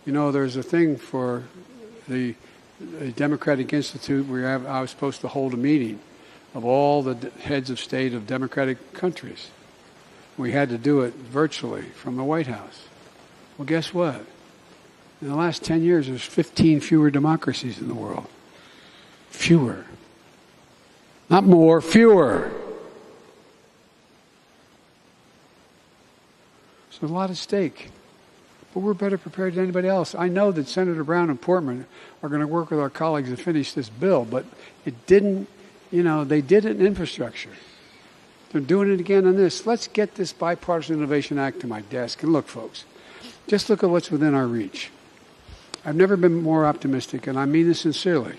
You know, there's a thing for the Democratic Institute where I was supposed to hold a meeting of all the heads of state of democratic countries. We had to do it virtually from the White House. Well, guess what? In the last 10 years, there's 15 fewer democracies in the world. Fewer. Not more, fewer. So there's a lot at stake. But we're better prepared than anybody else. I know that Senator Brown and Portman are going to work with our colleagues to finish this bill, but it didn't, you know, they did it in infrastructure. They're doing it again on this. Let's get this Bipartisan Innovation Act to my desk. And look, folks, just look at what's within our reach. I've never been more optimistic, and I mean this sincerely.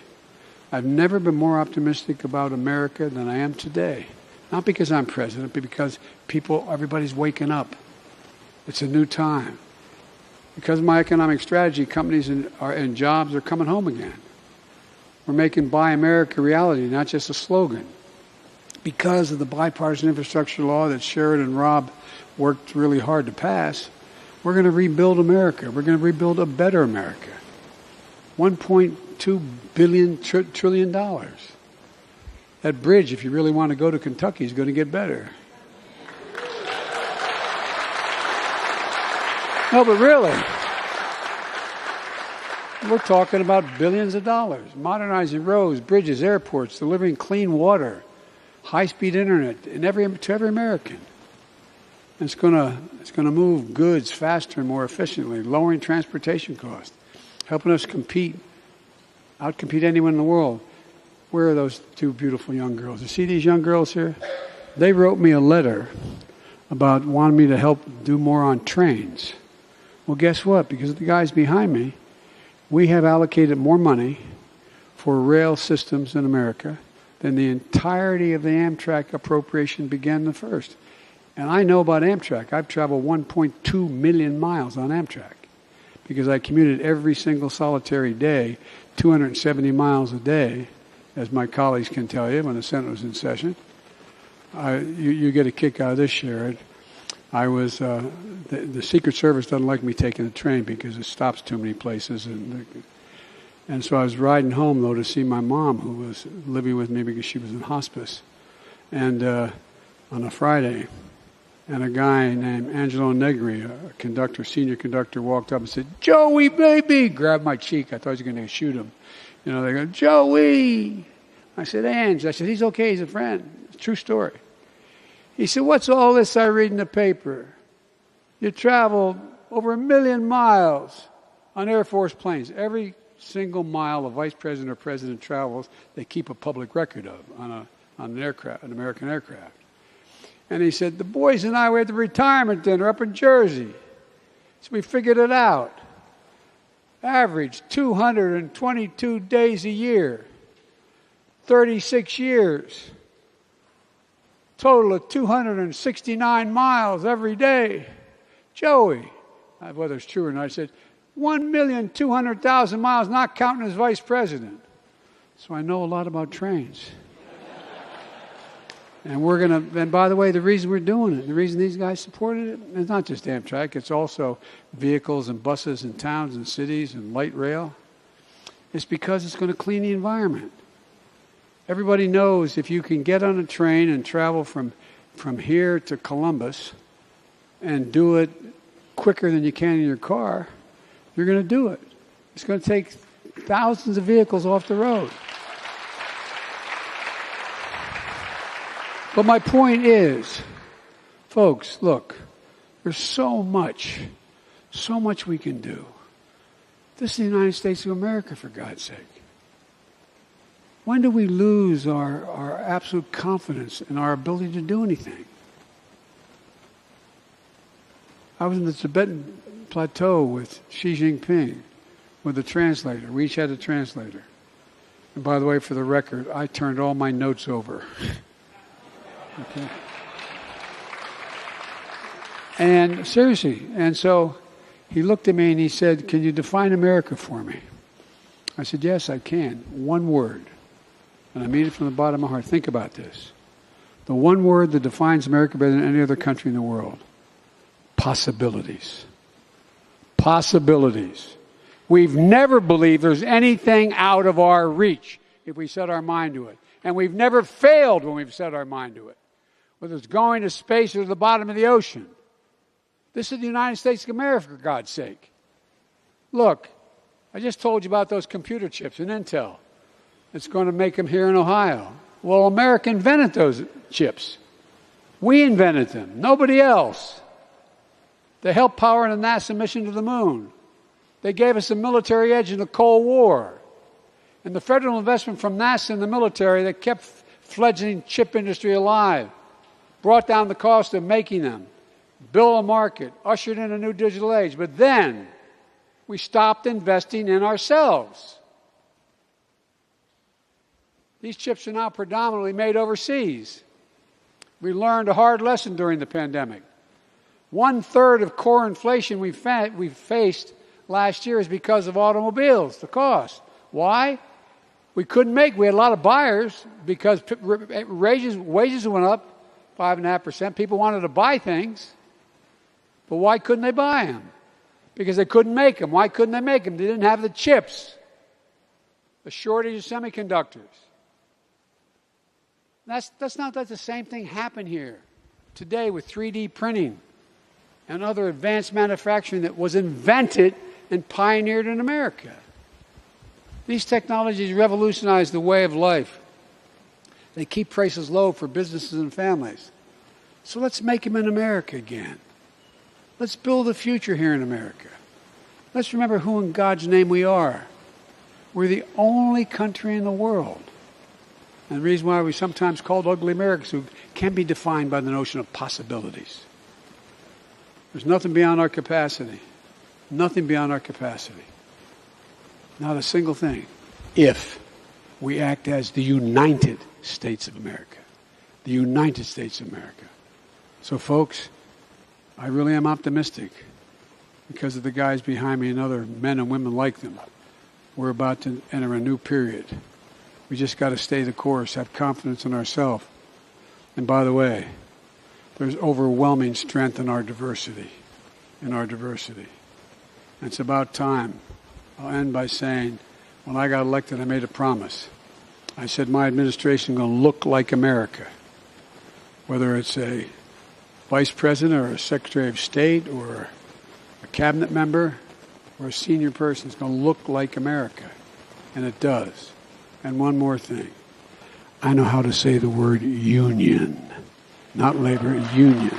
I've never been more optimistic about America than I am today. Not because I'm president, but because everybody's waking up. It's a new time. Because of my economic strategy, companies and jobs are coming home again. We're making Buy America reality, not just a slogan. Because of the bipartisan infrastructure law that Sherrod and Rob worked really hard to pass, we're going to rebuild America. We're going to rebuild a better America. $1.2 trillion. That bridge, if you really want to go to Kentucky, is going to get better. No, but really, we're talking about billions of dollars, modernizing roads, bridges, airports, delivering clean water, high-speed internet to every American. And it's going to move goods faster and more efficiently, lowering transportation costs, helping us outcompete anyone in the world. Where are those two beautiful young girls? You see these young girls here? They wrote me a letter about wanting me to help do more on trains. Well, guess what? Because of the guys behind me, we have allocated more money for rail systems in America than the entirety of the Amtrak appropriation began the first. And I know about Amtrak. I've traveled 1.2 million miles on Amtrak because I commuted every single solitary day, 270 miles a day, as my colleagues can tell you when the Senate was in session. You get a kick out of this, Sherrod. I was the Secret Service doesn't like me taking the train because it stops too many places, and so I was riding home though to see my mom, who was living with me because she was in hospice, and on a Friday, and a guy named Angelo Negri, a senior conductor, walked up and said, "Joey, baby!" Grabbed my cheek. I thought he was going to shoot him. You know, they go, "Joey!" I said, "Ange." I said, "He's okay. He's a friend. It's a true story." He said, "What's all this I read in the paper? You traveled over 1 million miles on Air Force planes." Every single mile a vice president or president travels, they keep a public record of on an American aircraft. And he said, "The boys and I were at the retirement dinner up in Jersey. So we figured it out. Average 222 days a year, 36 years. Total of 269 miles every day. Joey," whether it's true or not, I said, 1,200,000 miles, not counting as vice president. So I know a lot about trains. And by the way, the reason we're doing it, the reason these guys supported it, it's not just Amtrak, it's also vehicles and buses in towns and cities and light rail. It's because it's going to clean the environment. Everybody knows if you can get on a train and travel from here to Columbus and do it quicker than you can in your car, you're going to do it. It's going to take thousands of vehicles off the road. But my point is, folks, look, there's so much we can do. This is the United States of America, for God's sake. When do we lose our absolute confidence in our ability to do anything? I was in the Tibetan plateau with Xi Jinping, with a translator. We each had a translator. And by the way, for the record, I turned all my notes over. Okay. And seriously, and so he looked at me and he said, "Can you define America for me?" I said, "Yes, I can. One word." And I mean it from the bottom of my heart. Think about this. The one word that defines America better than any other country in the world. Possibilities. Possibilities. We've never believed there's anything out of our reach if we set our mind to it. And we've never failed when we've set our mind to it, whether it's going to space or to the bottom of the ocean. This is the United States of America, for God's sake. Look, I just told you about those computer chips in Intel. It's going to make them here in Ohio. Well, America invented those chips. We invented them, nobody else. They helped power the NASA mission to the moon. They gave us a military edge in the Cold War. And the federal investment from NASA in the military that kept fledgling chip industry alive, brought down the cost of making them, built a market, ushered in a new digital age. But then we stopped investing in ourselves. These chips are now predominantly made overseas. We learned a hard lesson during the pandemic. 1/3 of core inflation we faced last year is because of automobiles, the cost. Why? We had a lot of buyers because wages went up 5.5%. People wanted to buy things, but why couldn't they buy them? Because they couldn't make them. Why couldn't they make them? They didn't have the chips. The shortage of semiconductors. That's not that the same thing happened here today with 3D printing and other advanced manufacturing that was invented and pioneered in America. These technologies revolutionize the way of life. They keep prices low for businesses and families. So let's make them in America again. Let's build a future here in America. Let's remember who in God's name we are. We're the only country in the world. And the reason why we're sometimes called ugly Americans, who can be defined by the notion of possibilities. There's nothing beyond our capacity. Nothing beyond our capacity. Not a single thing. If we act as the United States of America. The United States of America. So folks, I really am optimistic because of the guys behind me and other men and women like them. We're about to enter a new period. We just got to stay the course, have confidence in ourselves. And by the way, there's overwhelming strength in our diversity. And it's about time. I'll end by saying, when I got elected, I made a promise. I said my administration is going to look like America. Whether it's a vice president or a secretary of state or a cabinet member or a senior person, it's going to look like America. And it does. And one more thing. I know how to say the word union. Not labor, union.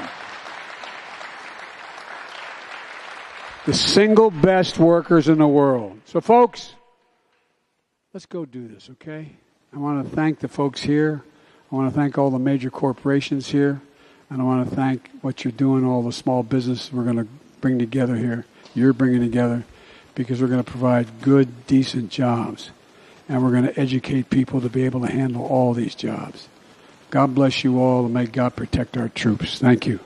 The single best workers in the world. So folks, let's go do this, okay? I want to thank the folks here. I want to thank all the major corporations here. And I want to thank what you're doing, all the small business we're going to bring together here. You're bringing together because we're going to provide good, decent jobs. And we're going to educate people to be able to handle all these jobs. God bless you all, and may God protect our troops. Thank you.